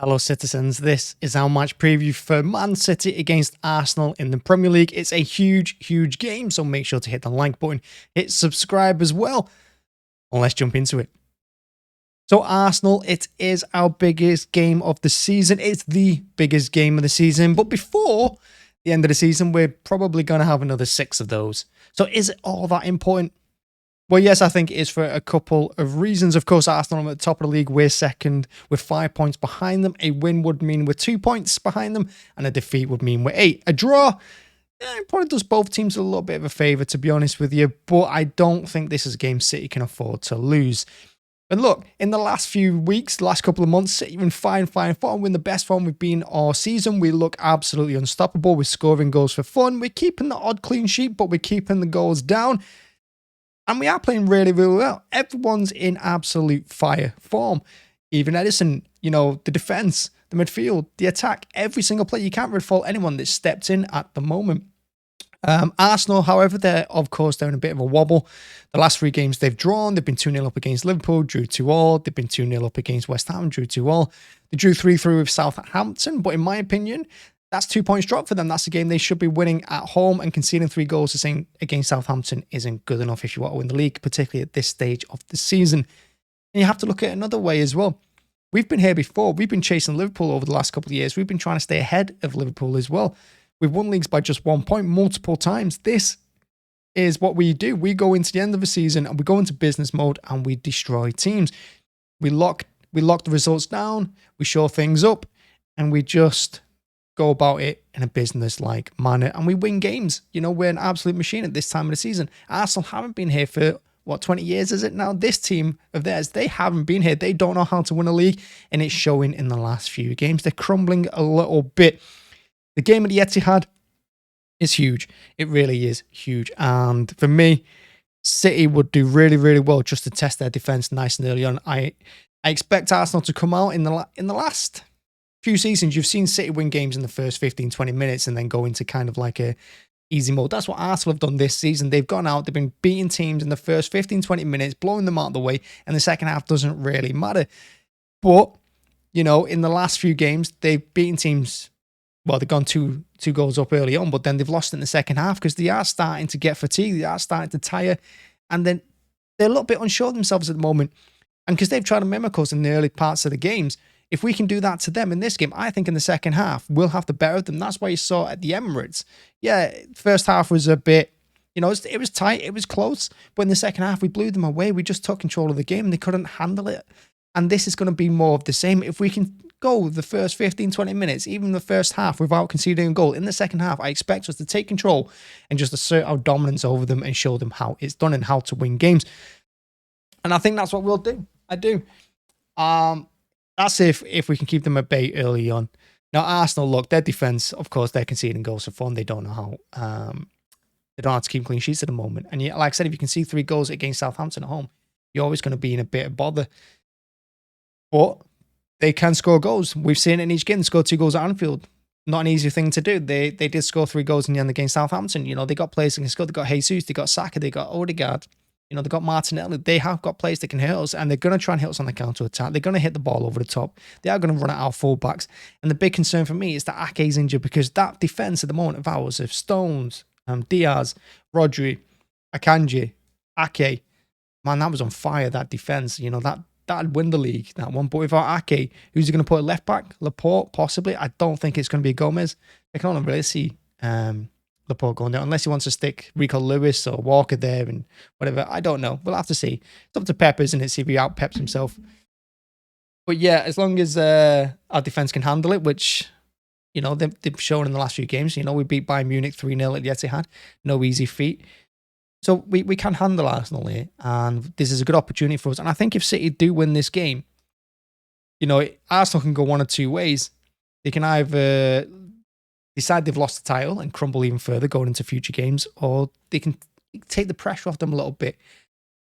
Hello citizens, this is our match preview for Man City against Arsenal in the Premier League. It's a huge game, so make sure to hit the like button, hit subscribe as well, and let's jump into it. So Arsenal, it is our biggest game of the season. It's the biggest game of the season, but before the end of the season, we're probably going to have another 6 of those. So is it all that important? Well, yes, I think it is for a couple of reasons. Of course, Arsenal are at the top of the league. We're second with 5 points behind them. A win would mean we're 2 points behind them, and a defeat would mean we're 8. A draw, it probably does both teams a little bit of a favour, to be honest with you, but I don't think this is a game City can afford to lose. And look, in the last few weeks, the last couple of months, City have been fine form. We're in the best form we've been all season. We look absolutely unstoppable. We're scoring goals for fun. We're keeping the odd clean sheet, but we're keeping the goals down. And we are playing really well. Everyone's in absolute fire form. Even Edison, the defence, the midfield, the attack, every single player. You can't really fault anyone that's stepped in at the moment. Arsenal, however, they're in a bit of a wobble. The last 3 games they've drawn, they've been 2-0 up against Liverpool, drew 2-2. They've been 2-0 up against West Ham, drew 2-2. They drew 3-3 with Southampton, but in my opinion, that's 2 points dropped for them. That's a game they should be winning at home, and conceding 3 goals against Southampton isn't good enough if you want to win the league, particularly at this stage of the season. And you have to look at it another way as well. We've been here before. We've been chasing Liverpool over the last couple of years. We've been trying to stay ahead of Liverpool as well. We've won leagues by just 1 point multiple times. This is what we do. We go into the end of the season and we go into business mode and we destroy teams. We lock the results down, we show things up, and we just go about it in a business-like manner, and we win games. We're an absolute machine at this time of the season. Arsenal haven't been here for, 20 years is it now? This team of theirs, they haven't been here. They don't know how to win a league, and it's showing in the last few games. They're crumbling a little bit. The game at the Etihad is huge. It really is huge. And for me, City would do really well just to test their defence nice and early on. I expect Arsenal to come out in the last few seasons. You've seen City win games in the first 15-20 minutes and then go into kind of like a easy mode. That's what Arsenal have done this season. They've gone out, they've been beating teams in the first 15-20 minutes, blowing them out of the way, and the second half doesn't really matter. But, in the last few games, they've beaten teams. Well, they've gone two goals up early on, but then they've lost in the second half because they are starting to get fatigued. They are starting to tire, and then they're a little bit unsure of themselves at the moment. And because they've tried to mimic us in the early parts of the games, if we can do that to them in this game, I think in the second half, we'll have the better of them. That's why you saw at the Emirates. Yeah, first half was a bit, it was tight, it was close. But in the second half, we blew them away. We just took control of the game and they couldn't handle it. And this is going to be more of the same. If we can go the first 15-20 minutes, even the first half, without conceding a goal, in the second half, I expect us to take control and just assert our dominance over them and show them how it's done and how to win games. And I think that's what we'll do. I do. That's if we can keep them at bay early on. Now, Arsenal, look, their defence, of course, they're conceding goals for fun. They don't know how. They don't have to keep clean sheets at the moment. And like I said, if you can see 3 goals against Southampton at home, you're always going to be in a bit of bother. But they can score goals. We've seen it in each game. They scored 2 goals at Anfield. Not an easy thing to do. They did score 3 goals in the end against Southampton. They got players that can score. They got Jesus, they got Saka, they got Odegaard. They got Martinelli. They have got players that can hit us, and they're going to try and hit us on the counter-attack. They're going to hit the ball over the top. They are going to run at our fullbacks. And the big concern for me is that Ake's injured, because that defence at the moment of ours, of Stones, Diaz, Rodri, Akanji, Ake, man, that was on fire, that defence. That'd win the league, that one. But without Ake, who's he going to put at left back? Laporte, possibly. I don't think it's going to be Gomez. I can only really see Laporte going down, unless he wants to stick Rico Lewis or Walker there and whatever. I don't know. We'll have to see. It's up to Pep, isn't it? See if he out-peps himself. But yeah, as long as our defence can handle it, which, they've shown in the last few games. We beat Bayern Munich 3-0 at the Etihad. No easy feat. So we can handle Arsenal here, and this is a good opportunity for us. And I think if City do win this game, Arsenal can go one or 2 ways. They can either decide they've lost the title and crumble even further going into future games, or they can take the pressure off them a little bit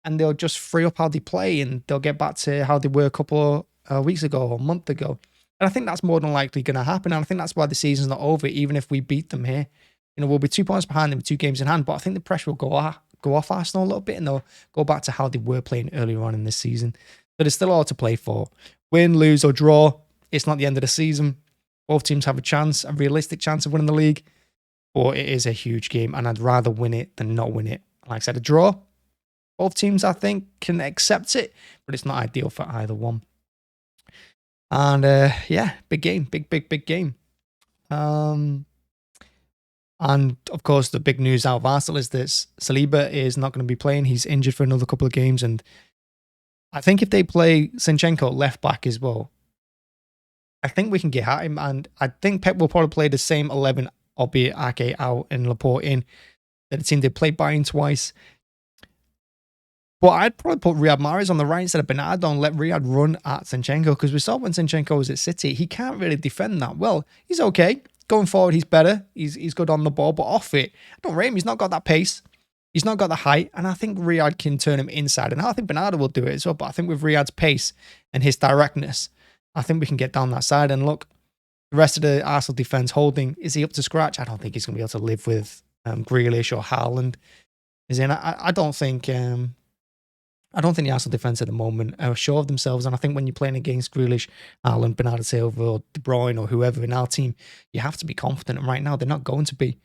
and they'll just free up how they play and they'll get back to how they were a couple of weeks ago or a month ago. And I think that's more than likely going to happen. And I think that's why the season's not over, even if we beat them here. We'll be 2 points behind them with 2 games in hand, but I think the pressure will go off Arsenal a little bit and they'll go back to how they were playing earlier on in this season. But it's still all to play for. Win, lose or draw, It's not the end of the season. Both teams have a chance, a realistic chance of winning the league. But it is a huge game, and I'd rather win it than not win it. Like I said, a draw. Both teams, I think, can accept it, but it's not ideal for either one. And yeah, big game. Big game. And of course, the big news out of Arsenal is that Saliba is not going to be playing. He's injured for another couple of games. And I think if they play Zinchenko left back as well, I think we can get at him. And I think Pep will probably play the same 11, albeit Ake out and Laporte in. The team did play Bayern twice. But I'd probably put Riyad Mahrez on the right instead of Bernardo and let Riyad run at Zinchenko, because we saw when Zinchenko was at City, he can't really defend that well. He's okay. Going forward, he's better. He's good on the ball, but off it, I don't rate him. He's not got that pace. He's not got the height, and I think Riyad can turn him inside. And I think Bernardo will do it as well, but I think with Riyad's pace and his directness, I think we can get down that side. And look, the rest of the Arsenal defence holding, is he up to scratch? I don't think he's going to be able to live with Grealish or Haaland. I don't think the Arsenal defence at the moment are sure of themselves. And I think when you're playing against Grealish, Haaland, Bernardo Silva, or De Bruyne, or whoever in our team, you have to be confident. And right now, they're not going to be.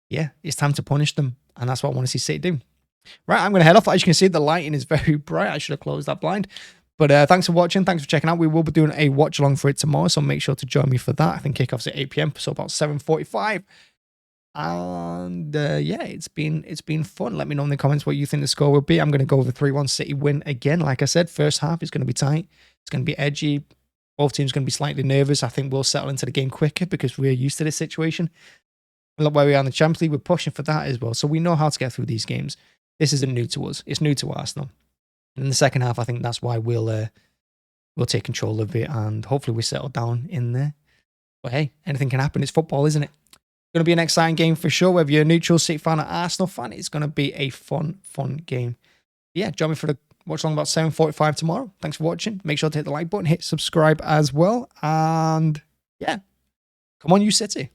Yeah, it's time to punish them. And that's what I want to see City do. Right, I'm going to head off. As you can see, the lighting is very bright. I should have closed that blind. But thanks for watching. Thanks for checking out. We will be doing a watch along for it tomorrow, so make sure to join me for that. I think kickoff's at 8 p.m, so about 7:45. And yeah, it's been fun. Let me know in the comments what you think the score will be. I'm going to go with a 3-1 City win again. Like I said, first half is going to be tight. It's going to be edgy. Both teams are going to be slightly nervous. I think we'll settle into the game quicker because we're used to this situation. Look where we are in the Champions League. We're pushing for that as well. So we know how to get through these games. This isn't new to us. It's new to Arsenal. And in the second half, I think that's why we'll take control of it, and hopefully we settle down in there. But hey, anything can happen. It's football, isn't it? Going to be an exciting game for sure. Whether you're a neutral City fan or Arsenal fan, it's going to be a fun game. Yeah, join me for the watch along about 7:45 tomorrow. Thanks for watching. Make sure to hit the like button, hit subscribe as well. And yeah, come on, you City.